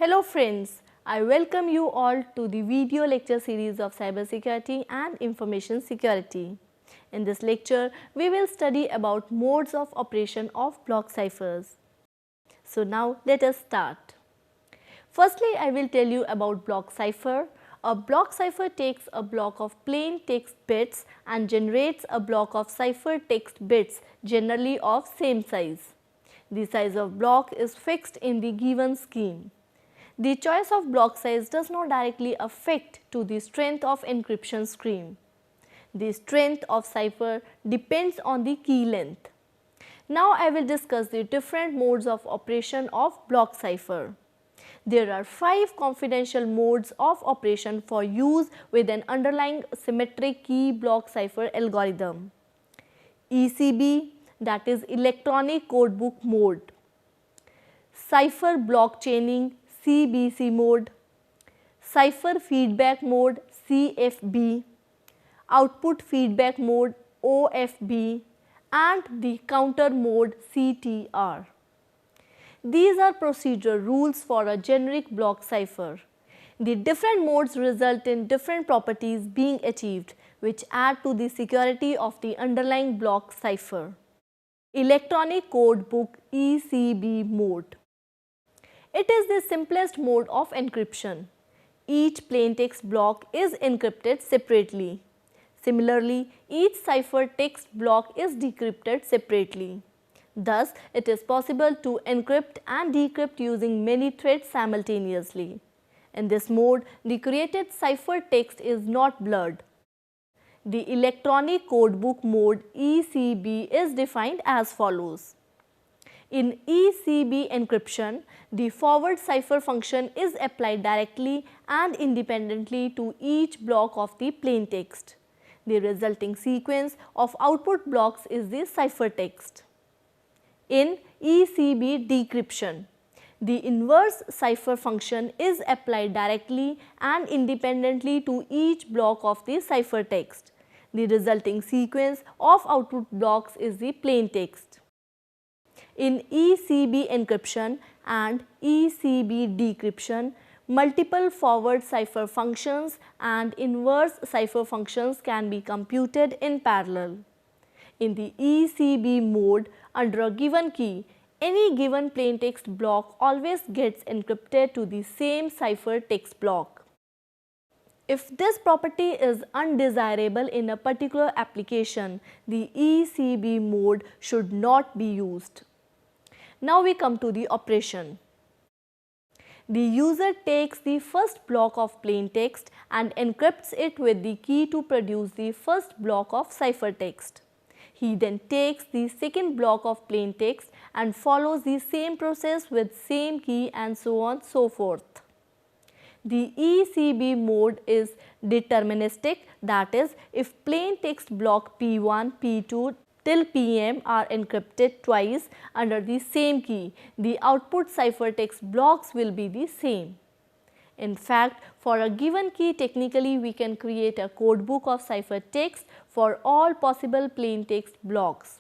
Hello friends, I welcome you all to the video lecture series of cybersecurity and information security. In this lecture, we will study about modes of operation of block ciphers. So now let us start. Firstly, I will tell you about block cipher. A block cipher takes a block of plain text bits and generates a block of cipher text bits generally of same size. The size of block is fixed in the given scheme. The choice of block size does not directly affect to the strength of encryption scheme. The strength of cipher depends on the key length. Now I will discuss the different modes of operation of block cipher. There are 5 confidential modes of operation for use with an underlying symmetric key block cipher algorithm. ECB, that is electronic codebook mode. Cipher block chaining, CBC mode, cipher feedback mode, CFB, output feedback mode, OFB, and the counter mode, CTR. These are procedural rules for a generic block cipher. The different modes result in different properties being achieved, which add to the security of the underlying block cipher. Electronic Code Book ECB mode. It is the simplest mode of encryption. Each plaintext block is encrypted separately. Similarly, each cipher text block is decrypted separately. Thus, it is possible to encrypt and decrypt using many threads simultaneously. In this mode, the created cipher text is not blurred. The electronic codebook mode ECB is defined as follows. In ECB encryption, the forward cipher function is applied directly and independently to each block of the plaintext. The resulting sequence of output blocks is the ciphertext. In ECB decryption, the inverse cipher function is applied directly and independently to each block of the ciphertext. The resulting sequence of output blocks is the plaintext. In ECB encryption and ECB decryption, multiple forward cipher functions and inverse cipher functions can be computed in parallel. In the ECB mode, under a given key, any given plaintext block always gets encrypted to the same cipher text block. If this property is undesirable in a particular application, the ECB mode should not be used. Now we come to the operation. The user takes the first block of plaintext and encrypts it with the key to produce the first block of ciphertext. He then takes the second block of plaintext and follows the same process with same key and so on so forth. The ECB mode is deterministic, that is, if plaintext block P1, P2 till PM are encrypted twice under the same key, the output ciphertext blocks will be the same. In fact, for a given key, technically we can create a codebook of ciphertext for all possible plaintext blocks.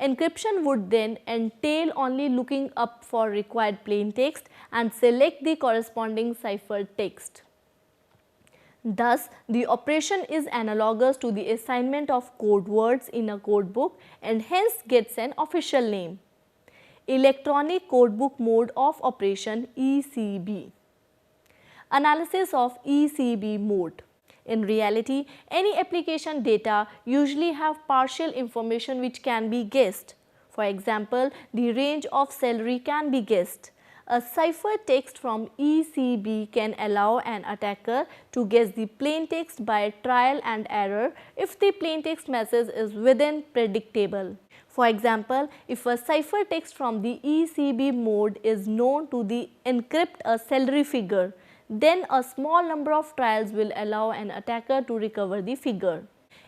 Encryption would then entail only looking up for required plaintext and select the corresponding ciphertext. Thus, the operation is analogous to the assignment of code words in a codebook and hence gets an official name. Electronic Codebook Mode of Operation ECB. Analysis of ECB mode. In reality, any application data usually have partial information which can be guessed. For example, the range of salary can be guessed. A ciphertext from ECB can allow an attacker to guess the plaintext by trial and error if the plaintext message is within predictable. For example, if a ciphertext from the ECB mode is known to encrypt a salary figure, then a small number of trials will allow an attacker to recover the figure.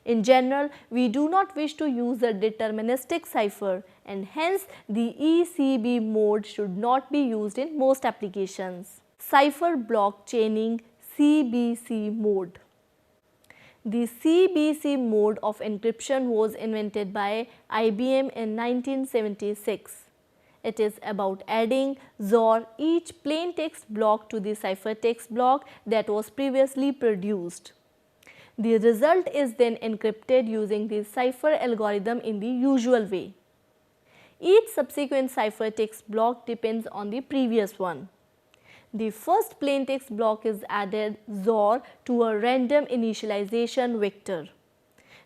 In general, we do not wish to use a deterministic cipher and hence the ECB mode should not be used in most applications. Cipher block chaining, CBC mode. The CBC mode of encryption was invented by IBM in 1976. It is about adding XOR each plain text block to the ciphertext block that was previously produced. The result is then encrypted using the cipher algorithm in the usual way. Each subsequent ciphertext block depends on the previous one. The first plain text block is added XOR to a random initialization vector.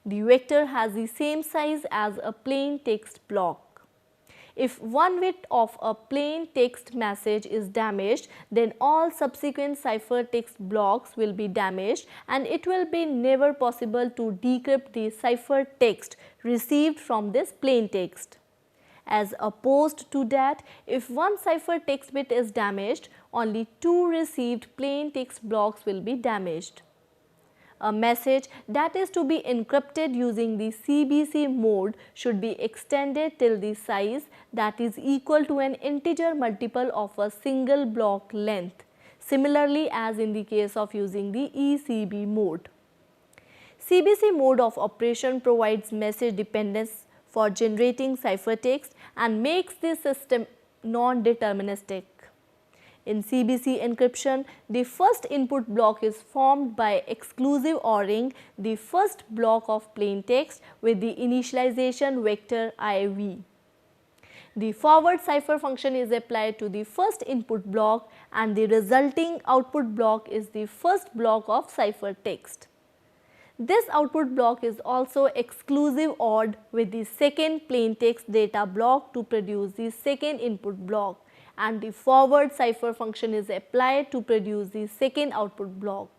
The vector has the same size as a plain text block. If one bit of a plain text message is damaged, then all subsequent ciphertext blocks will be damaged and it will be never possible to decrypt the ciphertext received from this plain text. As opposed to that, if one ciphertext bit is damaged, only two received plain text blocks will be damaged. A message that is to be encrypted using the CBC mode should be extended till the size that is equal to an integer multiple of a single block length, similarly as in the case of using the ECB mode. CBC mode of operation provides message dependence for generating ciphertext and makes the system non-deterministic. In CBC encryption, the first input block is formed by exclusive ORing the first block of plain text with the initialization vector IV. The forward cipher function is applied to the first input block and the resulting output block is the first block of ciphertext. This output block is also exclusive ORed with the second plain text data block to produce the second input block, and the forward cipher function is applied to produce the second output block.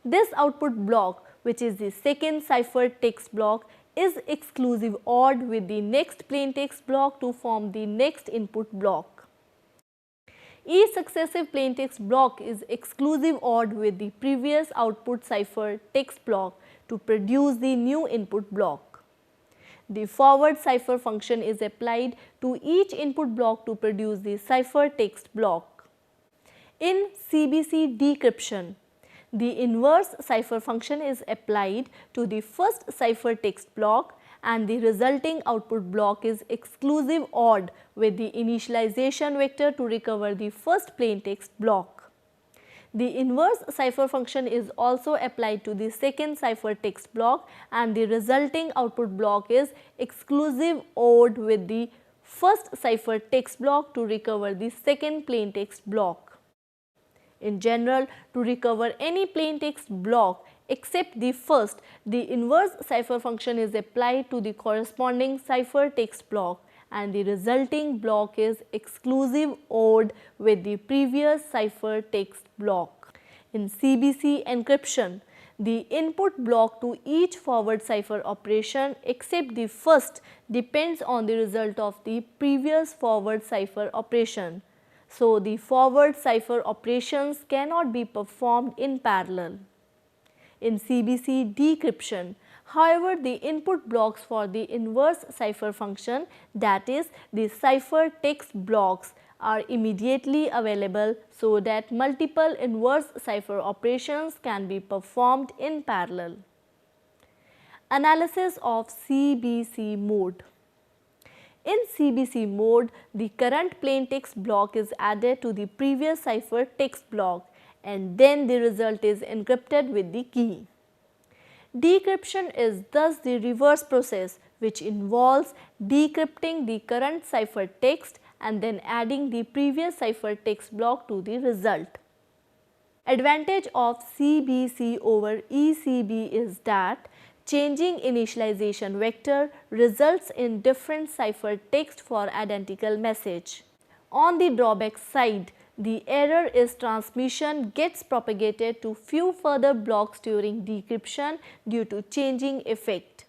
This output block, which is the second ciphertext block, is exclusive ORed with the next plain text block to form the next input block. Each successive plain text block is exclusive ORed with the previous output cipher text block to produce the new input block. The forward cipher function is applied to each input block to produce the cipher text block. In CBC decryption, the inverse cipher function is applied to the first ciphertext block and the resulting output block is exclusive ORed with the initialization vector to recover the first plain text block. The inverse cipher function is also applied to the second ciphertext block and the resulting output block is exclusive ORed with the first ciphertext block to recover the second plain text block. In general, to recover any plain text block except the first, the inverse cipher function is applied to the corresponding ciphertext block and the resulting block is exclusive ORed with the previous ciphertext block. In CBC encryption, the input block to each forward cipher operation except the first depends on the result of the previous forward cipher operation. So, the forward cipher operations cannot be performed in parallel. In CBC decryption, however, the input blocks for the inverse cipher function, that is the ciphertext blocks, are immediately available so that multiple inverse cipher operations can be performed in parallel. Analysis of CBC mode. In CBC mode, the current plain text block is added to the previous cipher text block and then the result is encrypted with the key. Decryption is thus the reverse process which involves decrypting the current cipher text and then adding the previous cipher text block to the result. Advantage of CBC over ECB is that changing initialization vector results in different ciphertext for identical message. On the drawback side, the error is transmission gets propagated to few further blocks during decryption due to changing effect.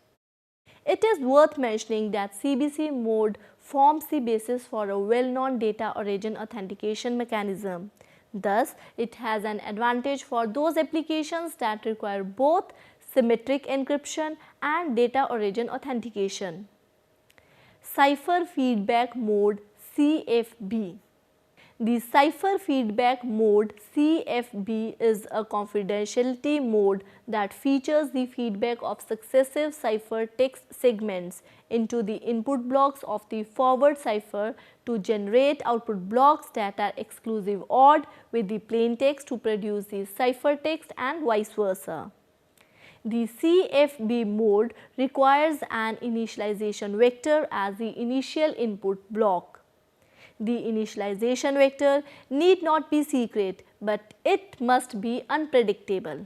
It is worth mentioning that CBC mode forms the basis for a well-known data origin authentication mechanism. Thus, it has an advantage for those applications that require both symmetric encryption and data origin authentication. Cipher feedback mode CFB. The cipher feedback mode CFB is a confidentiality mode that features the feedback of successive cipher text segments into the input blocks of the forward cipher to generate output blocks that are exclusive OR with the plain text to produce the cipher text and vice versa. The CFB mode requires an initialization vector as the initial input block. The initialization vector need not be secret, but it must be unpredictable.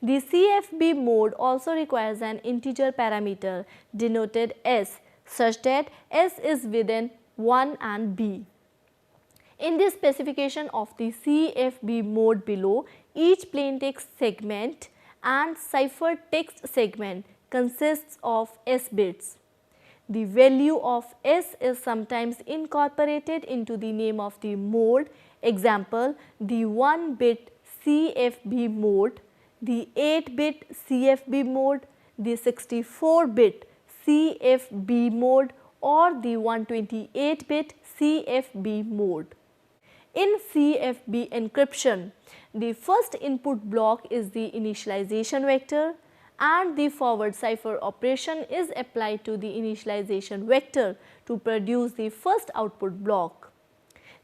The CFB mode also requires an integer parameter denoted S such that S is within 1 and B. In this specification of the CFB mode below, each plaintext segment and cipher text segment consists of S bits. The value of S is sometimes incorporated into the name of the mode. Example, the 1-bit CFB mode, the 8-bit CFB mode, the 64-bit CFB mode or the 128-bit CFB mode. In CFB encryption, the first input block is the initialization vector and the forward cipher operation is applied to the initialization vector to produce the first output block.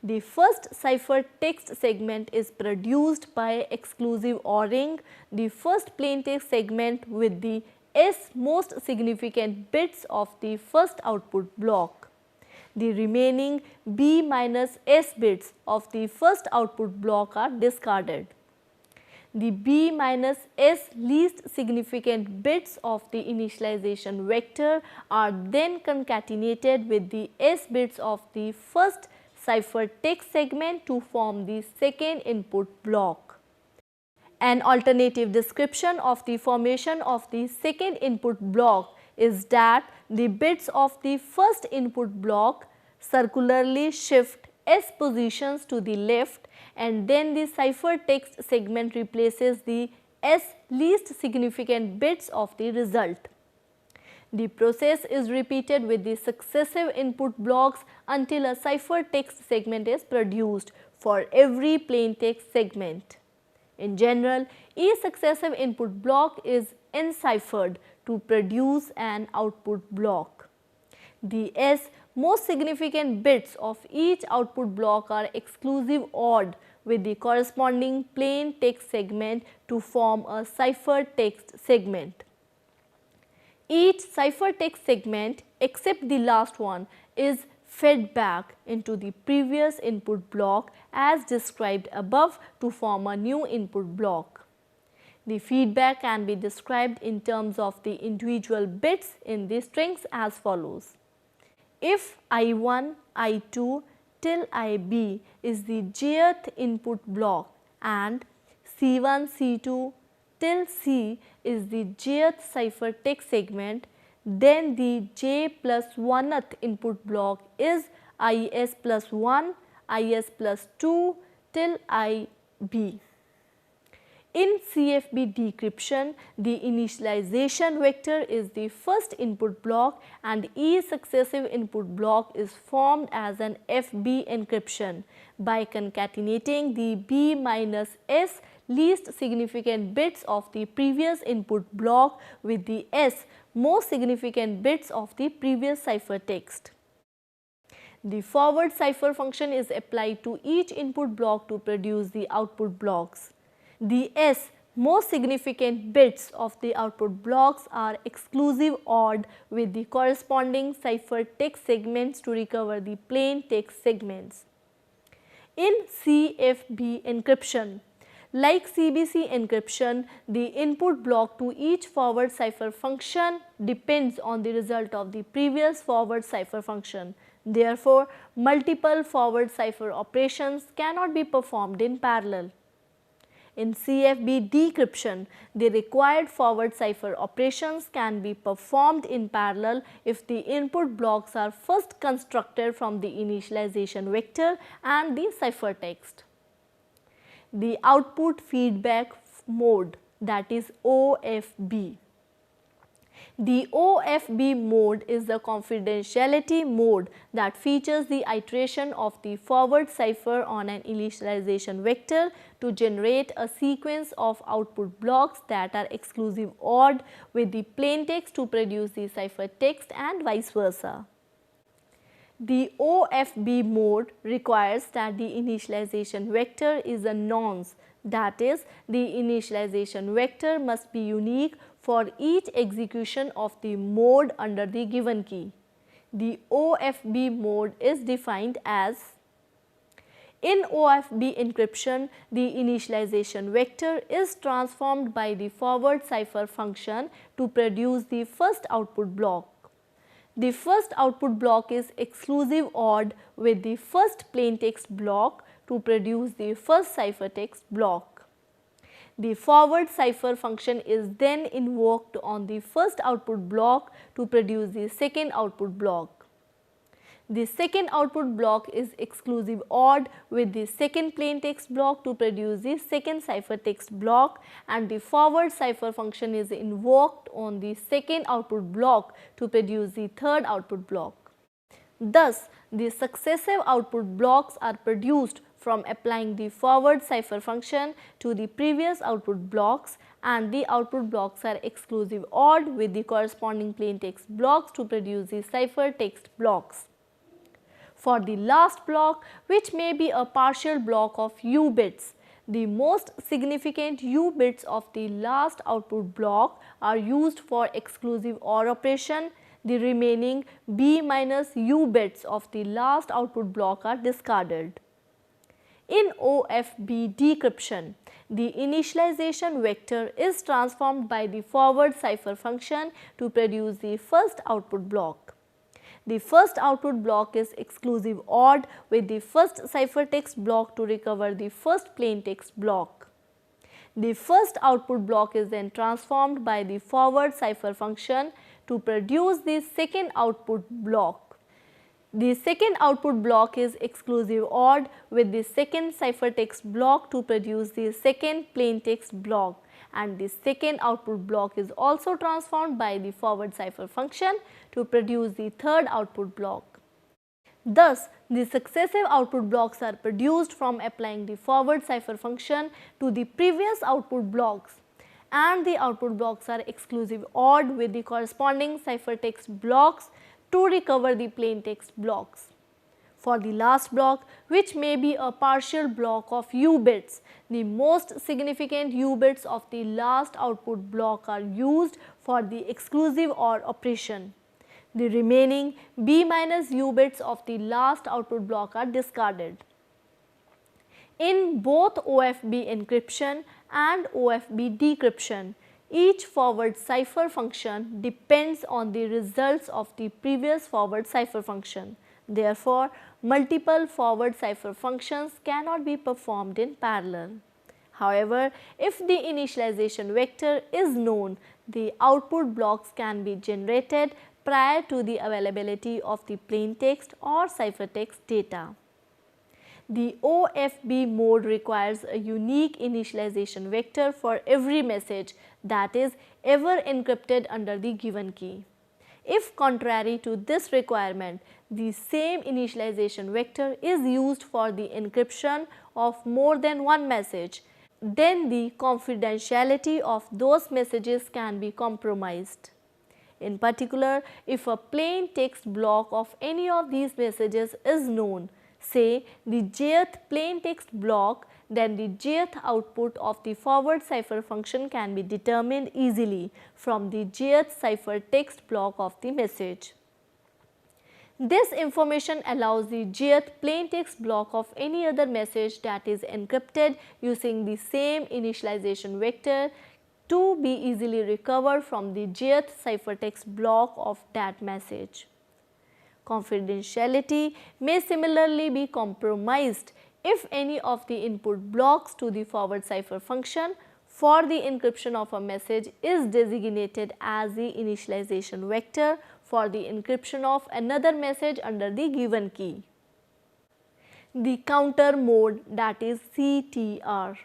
The first cipher text segment is produced by exclusive ORing the first plaintext segment with the S most significant bits of the first output block. The remaining B minus S bits of the first output block are discarded. The B minus S least significant bits of the initialization vector are then concatenated with the S bits of the first cipher text segment to form the second input block. An alternative description of the formation of the second input block is that the bits of the first input block circularly shift S positions to the left and then the cipher text segment replaces the S least significant bits of the result. The process is repeated with the successive input blocks until a cipher text segment is produced for every plaintext segment. In general, each successive input block is enciphered to produce an output block. The S most significant bits of each output block are exclusive ORed with the corresponding plain text segment to form a cipher text segment. Each cipher text segment except the last one is fed back into the previous input block as described above to form a new input block. The feedback can be described in terms of the individual bits in the strings as follows. If I1, I2 till IB is the jth input block and C1, C2 till C is the jth cipher text segment, then the j plus 1th input block is IS plus 1, IS plus 2 till IB. In CFB decryption, the initialization vector is the first input block and each successive input block is formed as an FB encryption by concatenating the B minus S least significant bits of the previous input block with the S most significant bits of the previous cipher text. The forward cipher function is applied to each input block to produce the output blocks. The S most significant bits of the output blocks are exclusive ORed with the corresponding cipher text segments to recover the plain text segments. In CFB encryption, like CBC encryption, the input block to each forward cipher function depends on the result of the previous forward cipher function. Therefore, multiple forward cipher operations cannot be performed in parallel. In CFB decryption, the required forward cipher operations can be performed in parallel if the input blocks are first constructed from the initialization vector and the cipher text. The output feedback mode, that is OFB. The OFB mode is the confidentiality mode that features the iteration of the forward cipher on an initialization vector to generate a sequence of output blocks that are exclusive OR with the plaintext to produce the ciphertext and vice versa. The OFB mode requires that the initialization vector is a nonce, that is, the initialization vector must be unique for each execution of the mode under the given key. The OFB mode is defined as: in OFB encryption, the initialization vector is transformed by the forward cipher function to produce the first output block. The first output block is exclusive OR with the first plaintext block to produce the first ciphertext block. The forward cipher function is then invoked on the first output block to produce the second output block. The second output block is exclusive OR with the second plaintext block to produce the second ciphertext block, and the forward cipher function is invoked on the second output block to produce the third output block. Thus, the successive output blocks are produced from applying the forward cipher function to the previous output blocks, and the output blocks are exclusive OR with the corresponding plaintext blocks to produce the ciphertext blocks. For the last block, which may be a partial block of U bits, the most significant U bits of the last output block are used for exclusive OR operation. The remaining B minus U bits of the last output block are discarded. In OFB decryption, the initialization vector is transformed by the forward cipher function to produce the first output block. The first output block is exclusive OR with the first ciphertext block to recover the first plaintext block. The first output block is then transformed by the forward cipher function to produce the second output block. The second output block is exclusive OR with the second ciphertext block to produce the second plaintext block, and the second output block is also transformed by the forward cipher function to produce the third output block. Thus, the successive output blocks are produced from applying the forward cipher function to the previous output blocks, and the output blocks are exclusive OR with the corresponding ciphertext blocks to recover the plaintext blocks. For the last block, which may be a partial block of U bits, the most significant U bits of the last output block are used for the exclusive OR operation. The remaining B minus U bits of the last output block are discarded. In both OFB encryption and OFB decryption, each forward cipher function depends on the results of the previous forward cipher function. Therefore, multiple forward cipher functions cannot be performed in parallel. However, if the initialization vector is known, the output blocks can be generated prior to the availability of the plaintext or ciphertext data. The OFB mode requires a unique initialization vector for every message that is ever encrypted under the given key. If contrary to this requirement, the same initialization vector is used for the encryption of more than one message, then the confidentiality of those messages can be compromised. In particular, if a plain text block of any of these messages is known, say the jth plain text block, then the jth output of the forward cipher function can be determined easily from the jth ciphertext block of the message. This information allows the jth plaintext block of any other message that is encrypted using the same initialization vector to be easily recovered from the jth ciphertext block of that message. Confidentiality may similarly be compromised if any of the input blocks to the forward cipher function for the encryption of a message is designated as the initialization vector for the encryption of another message under the given key. The counter mode, that is CTR.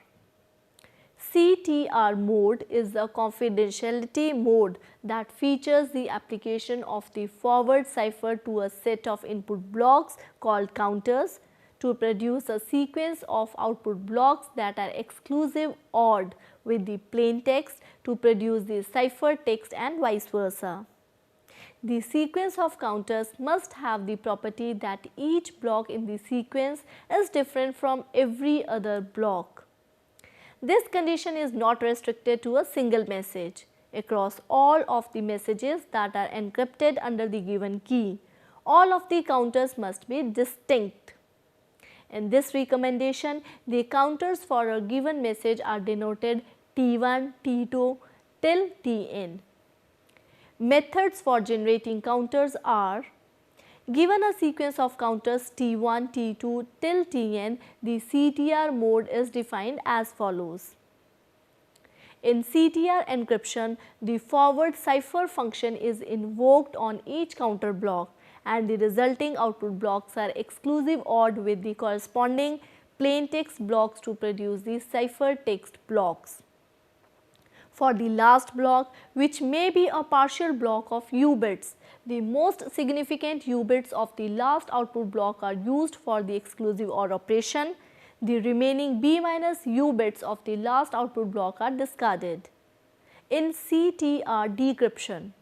CTR mode is the confidentiality mode that features the application of the forward cipher to a set of input blocks called counters to produce a sequence of output blocks that are exclusive OR with the plain text to produce the cipher text and vice versa. The sequence of counters must have the property that each block in the sequence is different from every other block. This condition is not restricted to a single message. Across all of the messages that are encrypted under the given key, all of the counters must be distinct. In this recommendation, the counters for a given message are denoted T1, T2 till Tn. Methods for generating counters are: given a sequence of counters T1, T2 till Tn, the CTR mode is defined as follows. In CTR encryption, the forward cipher function is invoked on each counter block and the resulting output blocks are exclusive OR with the corresponding plain text blocks to produce the cipher text blocks. For the last block, which may be a partial block of U bits, the most significant U bits of the last output block are used for the exclusive OR operation. The remaining B minus U bits of the last output block are discarded. In CTR decryption,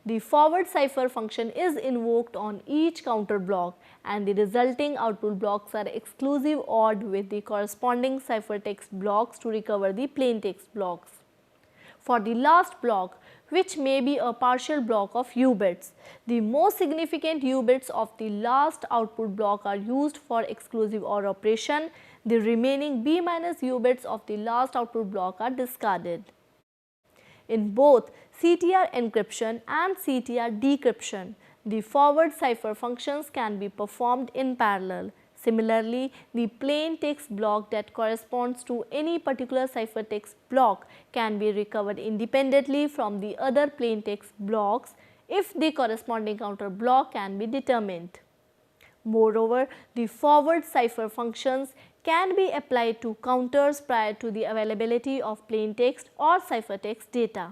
the forward cipher function is invoked on each counter block and the resulting output blocks are exclusive OR with the corresponding ciphertext blocks to recover the plaintext blocks. For the last block, which may be a partial block of U bits, the most significant U bits of the last output block are used for exclusive OR operation. The remaining B minus U bits of the last output block are discarded. In both CTR encryption and CTR decryption, the forward cipher functions can be performed in parallel. Similarly, the plain text block that corresponds to any particular ciphertext block can be recovered independently from the other plain text blocks if the corresponding counter block can be determined. Moreover, the forward cipher functions can be applied to counters prior to the availability of plain text or ciphertext data.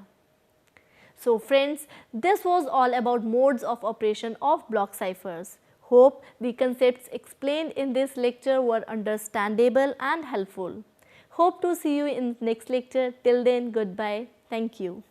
So friends, this was all about modes of operation of block ciphers. Hope the concepts explained in this lecture were understandable and helpful. Hope to see you in next lecture. Till then, goodbye. Thank you.